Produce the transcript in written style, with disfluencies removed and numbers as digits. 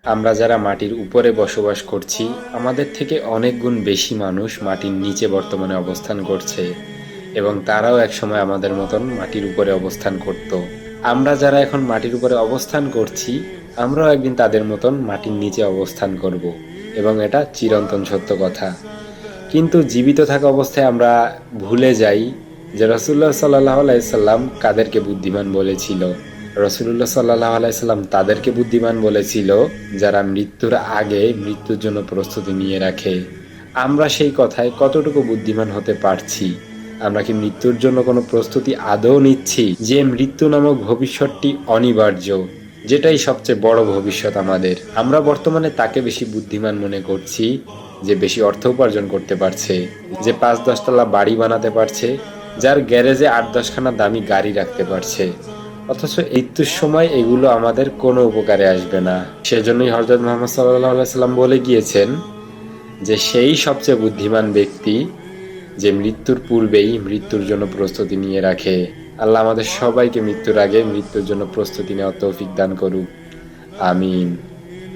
আমরা যারা মাটির উপরে বসবাস করছি, আমাদের থেকে অনেক গুণ বেশি মানুষ মাটির নিচে বর্তমানে অবস্থান করছে এবং তারাও একসময় আমাদের মতন মাটির উপরে অবস্থান করত। আমরা যারা এখন মাটির উপরে অবস্থান করছি, আমরাও একদিন তাদের মতন মাটির নিচে অবস্থান করব এবং এটা চিরন্তন সত্য কথা। কিন্তু জীবিত থাকা অবস্থায় আমরা ভুলে যাই যে রাসূলুল্লাহ সাল্লাল্লাহু আলাইহি সাল্লাম কাদেরকে বুদ্ধিমান বলেছিল। রাসূলুল্লাহ সাল্লাল্লাহু আলাইহি সাল্লাম তাদেরকে বুদ্ধিমান বলেছিল যারা মৃত্যুর আগে মৃত্যুর জন্য প্রস্তুতি নিয়ে রাখে। আমরা সেই কথায় কতটুকু বুদ্ধিমান হতে পারছি? আমরা কি মৃত্যুর জন্য কোনো প্রস্তুতি আদৌ নিচ্ছি? যে মৃত্যু নামক ভবিষ্যৎটি অনিবার্য, যেটাই সবচেয়ে বড় ভবিষ্যৎ আমাদের। আমরা বর্তমানে তাকে বেশি বুদ্ধিমান মনে করছি যে বেশি অর্থ উপার্জন করতে পারছে, যে ৫-১০ তলা বাড়ি বানাতে পারছে, যার গ্যারেজে ৮-১০ খানা দামি গাড়ি রাখতে পারছে। অথচ মৃত্যুর সময় এগুলো আমাদের কোনো উপকারে আসবে না। সেজন্যই হযরত মুহাম্মদ সাল্লাল্লাহু আলাইহি সাল্লাম বলে গিয়েছেন যে সেই সবচেয়ে বুদ্ধিমান ব্যক্তি যে মৃত্যুর পূর্বেই মৃত্যুর জন্য প্রস্তুতি নিয়ে রাখে। আল্লাহ আমাদের সবাইকে মৃত্যুর আগে মৃত্যুর জন্য প্রস্তুতি নেওয়ার তৌফিক দান করুক। আমিন।